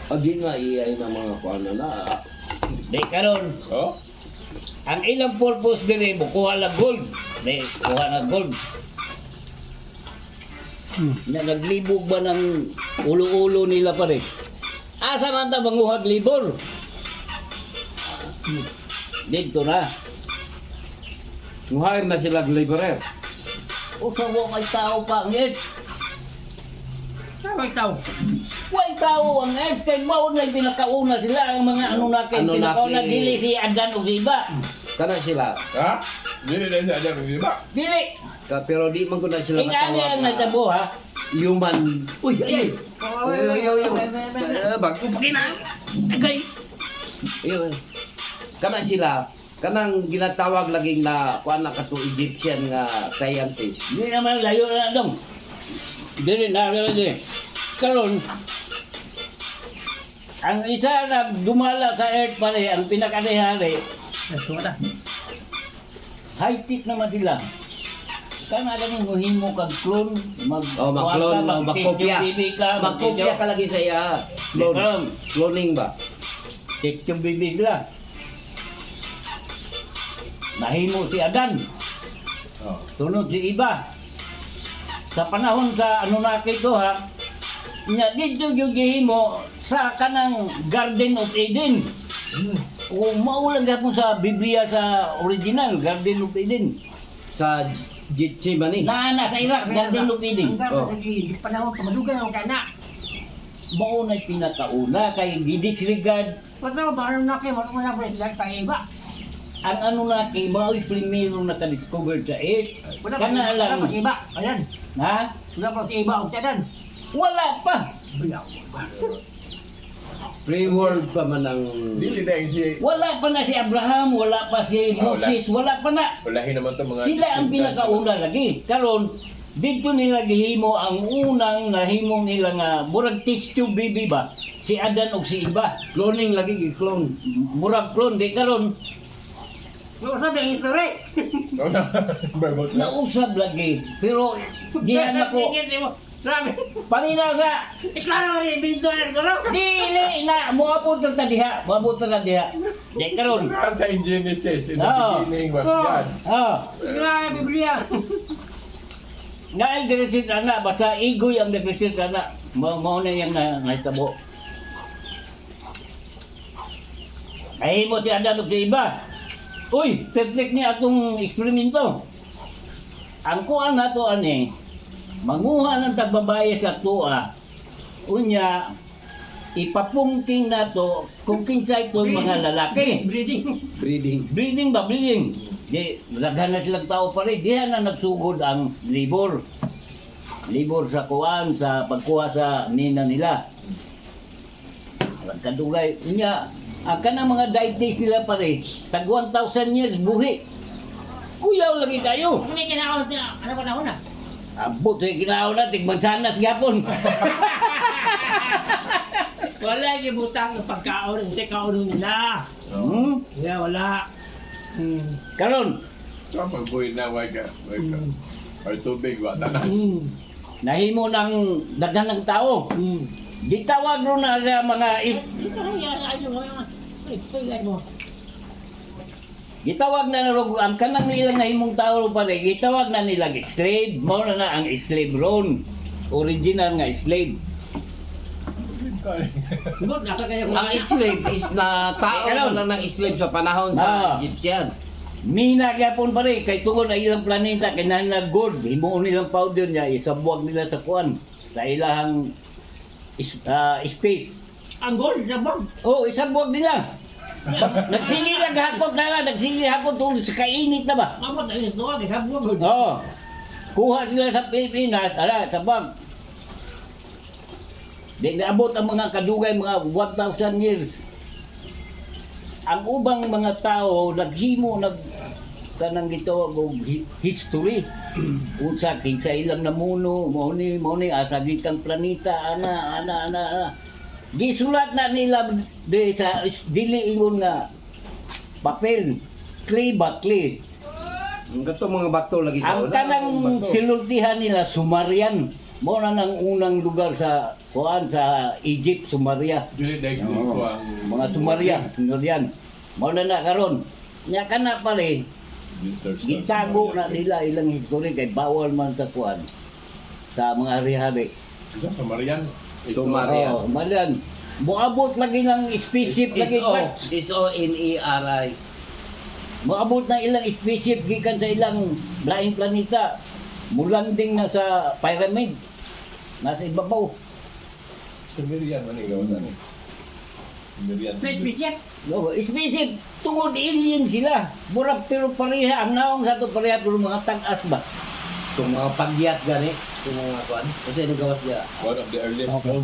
Agi nga iyay na mga kuana na. Di karon, Oh? ang ilang purpose diri mo kuha lang gold. Di kuha na gold. Na naglibog ba ng ulo-ulo nila pa rin? Asa man ta manguhag libor? Dito na. Nguhair na sila laborer. Usawa may tao pa ang Earth. Tama ikaw. May tao ang Earth. Kaya mo na pinakauna sila ang mga Anunnaki. Anunnaki. Pinakauna dili si Adan o si Iba. Kana sila. Ha? Dili na siya dyan, di ba? Dili. Pero di man ko na sila Ingani ang na natabo ha. human. Uy, ay. Bago pa kina. Okay. Ayun. Kana sila. Kanang ginatawag laging na kuan na kato Egyptian nga scientist. Hindi naman layo na dong. Dili na dili. Karon ang isa na dumala sa Earth pare, ang pinakadihari, Nasuwa. high-tech naman sila. Kana lang yung muhimo kag clone, Oh, mag-clone, magkopya. Magkopya ka lagi sa iya. Clone. Cloning ba? Check yung bibig nila. Nahimo si Adan, Oh. sunod si Iba. Sa panahon sa Anunnaki ko ha, nya dito yung gihimo sa kanang Garden of Eden. Kung maulang gapon sa Biblia sa original, Garden of Eden. Sa Gethsemane. Naana sa Iraq, Garden of Eden. Ang Oh. ganda sa panahon kamadugan ang kana. Mao na pinakauna kay disregard Paano ba ang naki mo na president pa iba? ang Anunnaki, mao'y primero nakadiscover sa Earth. Kana lang, pa iba. Ayan. ha? Wala pa si iba og tadan. Wala pa. Free world pa man ang... Dili na yung si... Wala pa na si Abraham, wala pa si Moses, wala pa na. Ulahin naman itong mga... Sila ang pinakauna lagi. Karon dito nila gihimo ang unang nahimo nila nga murag test tube baby ba? Si Adan o si Iba. Cloning lagi, gi-clone. Murag clone di karon Yung sabi ang history. Barbot na. nausab lagi. Pero dihan ako Grabe. paminaw sa Iklaro rin binto na garo. dili na moabot ta diha, moabot ta diha. Di karon. Sa in Genesis, in the Oh. beginning was Oh. God. Grabe Biblia. Naay diretsit ana basta igoy ang diretsit ana. Mao na yang naitabo. Ay mo ti Adan ug si Iba. Uy, perfect ni atong eksperimento. Ang kuan nato ani, manguha ng tagbabaye sa tuwa. Unya, ipapungking nato kung kinsay ko mga lalaki. Breeding. Breeding. Breeding ba? Breeding. Di, laghan na silang tao pa rin. Diyan na nagsugod ang libor. Libor sa kuan, sa pagkuha sa nina nila. Kadugay. Unya, ang kanang mga deities nila pa rin, tag 1,000 years buhi. Kuyaw lagi kayo. Hindi kinaon niya. Ano pa na una? Abot sa kinao na, tigmansanas gapon. Wala yung butang ng pagkaon. Hindi kaon nila. Hmm? Yeah, wala. Karon, So, magbuhay na, wag ka. Ay, tubig, wala na. nahimo ng daghan ng tao. Gitawag ro na sa mga Ito lang yan. Ito mo. gitawag na ro ang kanang ilang nahimong tao ro pare, gitawag na nila slave, mao na ang slave ron. Original nga slave. Sigod, nasa kayo. Ang slave is na tao Karon. na lang ng slave sa panahon Ah. sa Egyptian. Mina gyapon pare kay tungod ang ilang planeta kinahanglan gold, himuon nilang powder niya isabuag nila sa kuan sa ilahang space. Ang gold na bag. Oh, isabuag nila. Nagsige naghakot na lang, nagsige hakot tungod sa kainit na ba? Amot na ito. Sabi mo. Oo. Kuha sila sa Pilipinas, ala, sa bag. Di naabot ang mga kadugay, mga 1,000 years. Ang ubang mga tao, naghimo, kanang gitawag og history. Unsa kinsa ilang namuno, mo ni asa gitang planeta, ana. Gisulat na nila di sa dili ingon nga papel, clay ba clay. Ang gato mga bato lagi sa Ang una, kanang bato. silultihan nila Sumerian. Mo na nang unang lugar sa kuan sa Egypt, Sumaria. Dili dahil Oo. ko ang Mga Sumaria, Sumerian. Mao na na karon. Nya kana pala gitago na nila ilang history kay bawal man sa kuan sa mga hari-hari. Sa Marian. Sumarian. Oh, Marian. Moabot lagi ng spaceship lagi pa. S-O-N-E-R-I. Moabot na ilang spaceship gikan sa ilang laing planeta. Mulanding na sa pyramid. Nasa ibabaw. Sumerian man ikaw na. Sumerian. Wait, Bishop. No, spaceship tungod alien sila. Murag pero pareha ang naong sa to pareha pero mga tag-as ba. Itong mga pagyat gani. Itong mga kuan. Kasi nagawas niya. One of the earliest Okay.